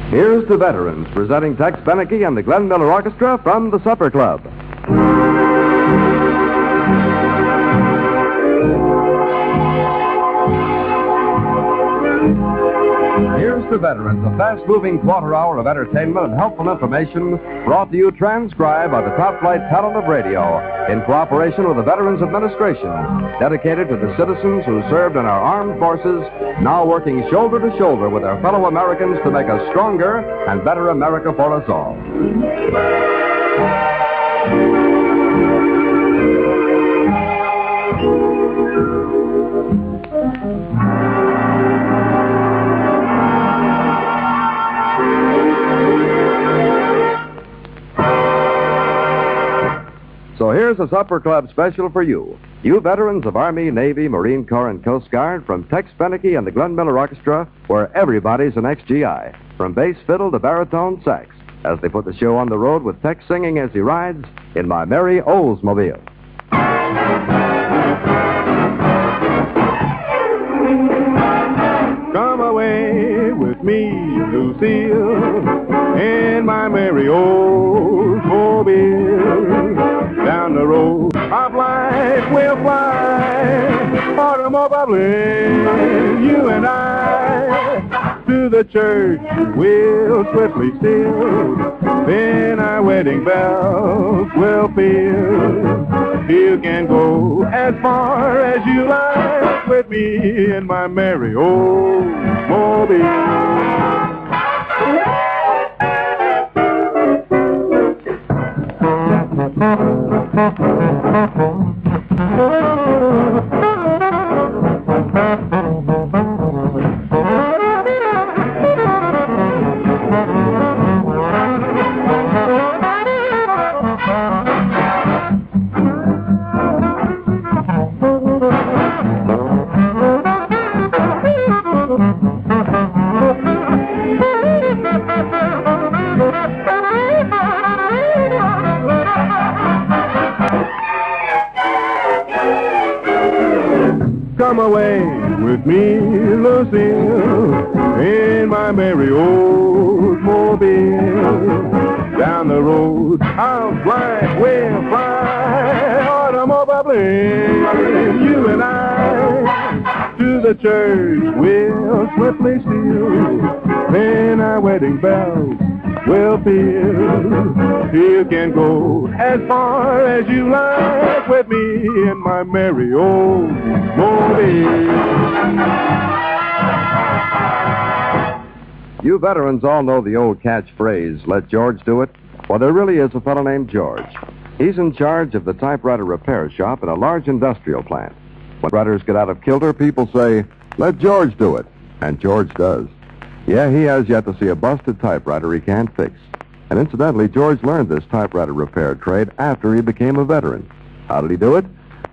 Here's To Veterans, presenting Tex Beneke and the Glenn Miller Orchestra from the Supper Club. Here's To Veterans, a fast-moving quarter hour of entertainment and helpful information brought to you transcribed by the top-flight talent of radio in cooperation with the Veterans Administration, dedicated to the citizens who served in our armed forces, now working shoulder to shoulder with their fellow Americans to make a stronger and better America for us all. So here's a Supper Club special for you. You veterans of Army, Navy, Marine Corps, and Coast Guard, from Tex Beneke and the Glenn Miller Orchestra, where everybody's an ex-GI, from bass fiddle to baritone sax, as they put the show on the road with Tex singing as he rides in my merry Oldsmobile. Come away with me, Lucille, in my merry Oldsmobile. Down the road of life we'll fly, automobile, you and I. To the church we'll swiftly steal, then our wedding bells will peal. You can go as far as you like with me in my merry Oldsmobile. Come away with me, Lucille, in my merry Oldsmobile. Down the road of life we'll fly, automobile, you and I. To the church we'll swiftly steal, then our wedding bells will peal. You can go as far as you like with me in my merry Oldsmobile. You veterans all know the old catchphrase, let George do it. Well, there really is a fellow named George. He's in charge of the typewriter repair shop in a large industrial plant. When writers get out of kilter, people say, let George do it. And George does. Yeah, he has yet to see a busted typewriter he can't fix. And incidentally, George learned this typewriter repair trade after he became a veteran. How did he do it?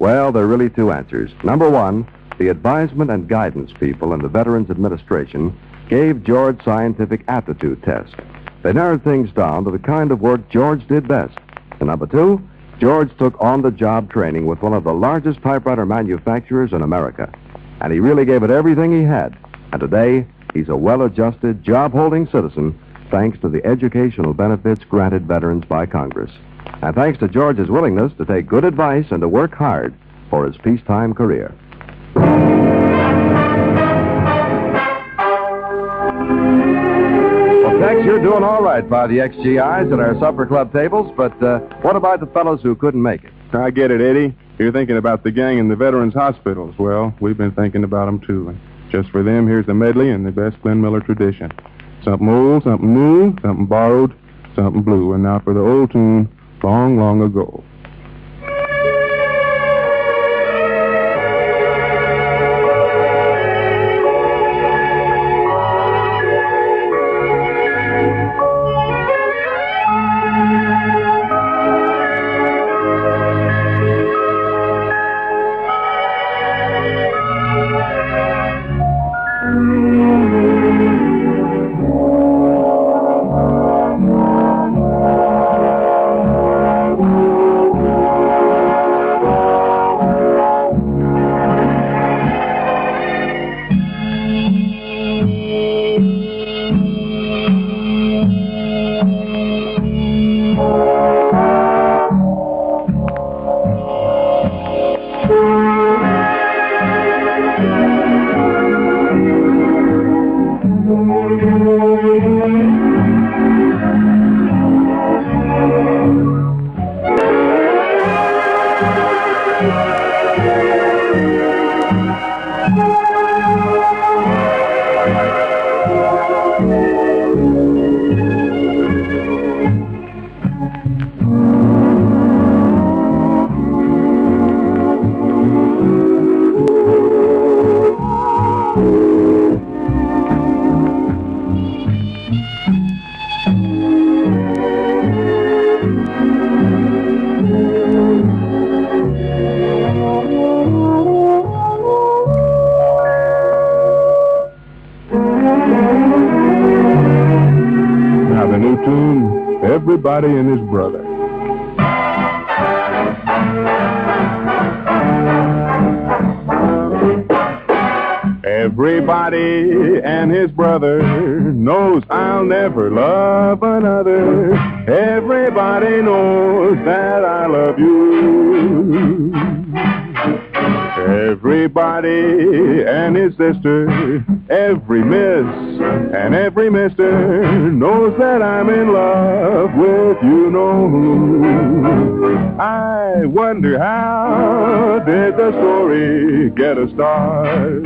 Well, there are really two answers. Number one, the advisement and guidance people in the Veterans Administration gave George scientific aptitude tests. They narrowed things down to the kind of work George did best. And number two, George took on-the-job training with one of the largest typewriter manufacturers in America. And he really gave it everything he had. And today, he's a well-adjusted, job-holding citizen thanks to the educational benefits granted veterans by Congress. And thanks to George's willingness to take good advice and to work hard for his peacetime career. Well, Tex, you're doing all right by the ex-GIs at our supper club tables, but what about the fellows who couldn't make it? I get it, Eddie. You're thinking about the gang in the veterans' hospitals. Well, we've been thinking about them, too. And just for them, here's a medley in the best Glenn Miller tradition. Something old, something new, something borrowed, something blue. And now for the old tune, Long, Long Ago. Everybody and his brother. Everybody and his brother knows I'll never love another. Everybody knows that I love you. Everybody and his sister, every miss and every mister knows that I'm in love with you know who. I wonder how did the story get a start?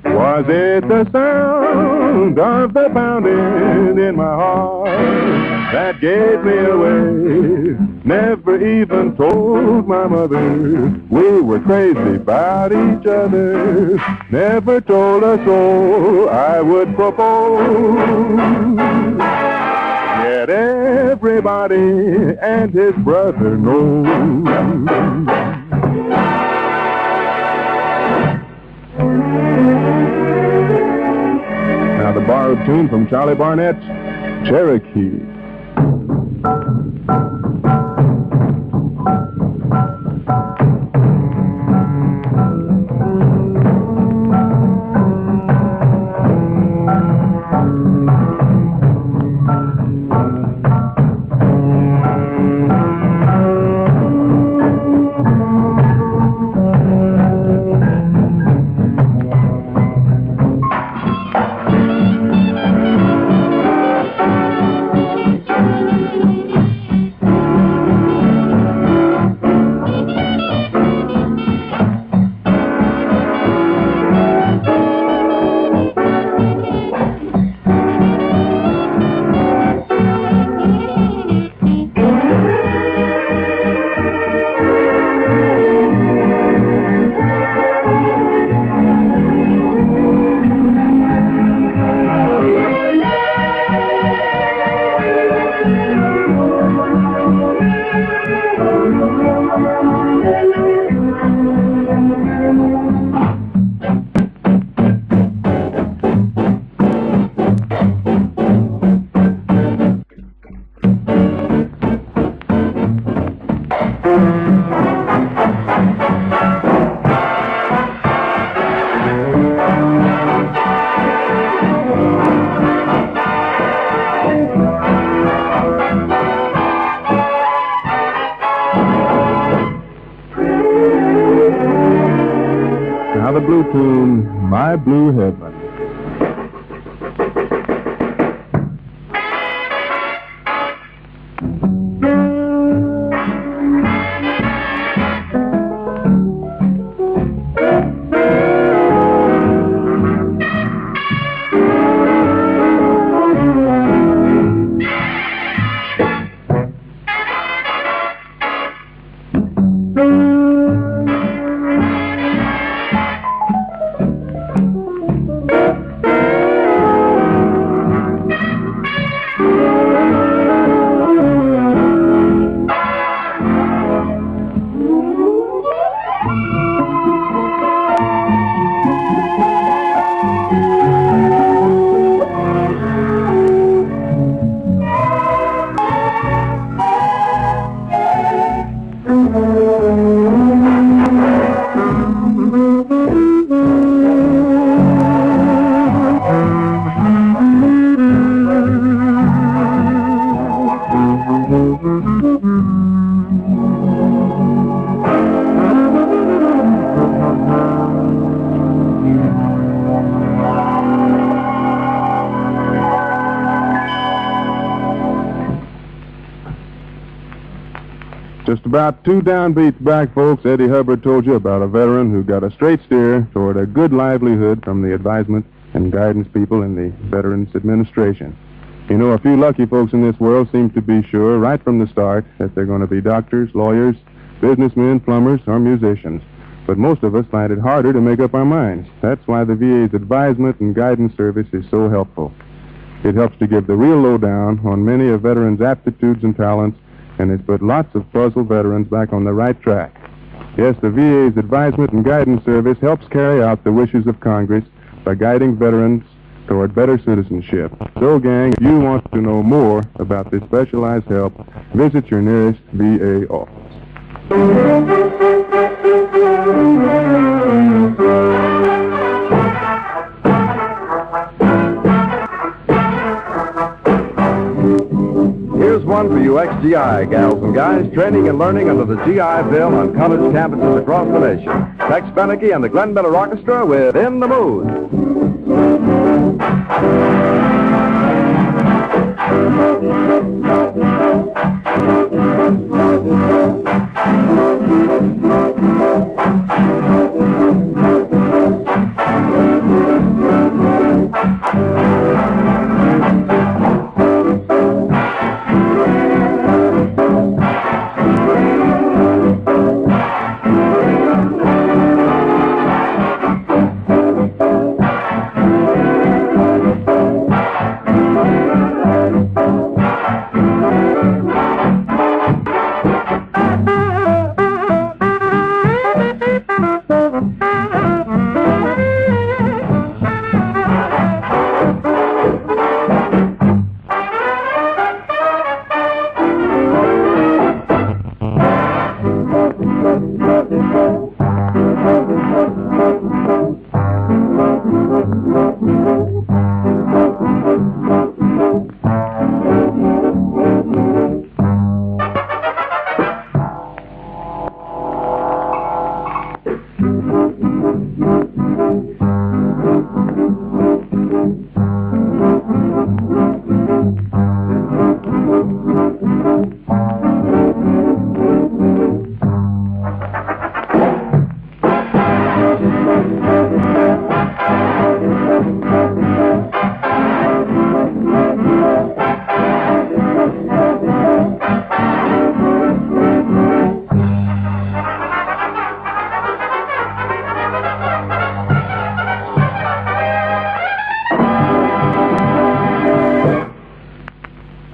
Was it the sound of the pounding in my heart that gave me away? Never even told my mother we were crazy about each other. Never told a soul I would propose. Yet everybody and his brother knows. Now the borrowed tune from Charlie Barnett's Cherokee. Now the blue tune, My Blue Heaven. Just about 2 downbeats back, folks, Eddie Hubbard told you about a veteran who got a straight steer toward a good livelihood from the advisement and guidance people in the Veterans Administration. You know, a few lucky folks in this world seem to be sure right from the start that they're going to be doctors, lawyers, businessmen, plumbers, or musicians. But most of us find it harder to make up our minds. That's why the VA's advisement and guidance service is so helpful. It helps to give the real lowdown on many a veteran's aptitudes and talents, and it's put lots of puzzled veterans back on the right track. Yes, the VA's advisement and guidance service helps carry out the wishes of Congress by guiding veterans toward better citizenship. So, gang, if you want to know more about this specialized help, visit your nearest VA office. Here's one for you ex-GI gals and guys training and learning under the GI Bill on college campuses across the nation. Tex Beneke and the Glenn Miller Orchestra with In the Mood.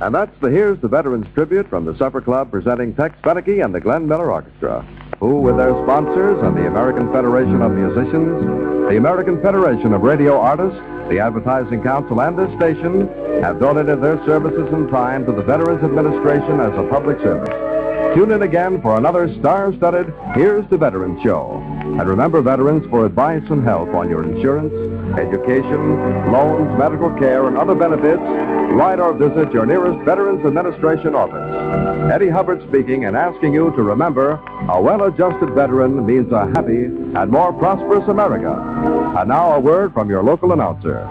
And that's the Here's the Veterans Tribute from the Supper Club presenting Tex Beneke and the Glenn Miller Orchestra, who, with their sponsors and the American Federation of Musicians, the American Federation of Radio Artists, the Advertising Council, and this station, have donated their services and time to the Veterans Administration as a public service. Tune in again for another star-studded Here's the Veterans Show. And remember, veterans, for advice and help on your insurance, education, loans, medical care, and other benefits, write or visit your nearest Veterans Administration office. Eddie Hubbard speaking and asking you to remember a well-adjusted veteran means a happy and more prosperous America. And now a word from your local announcer.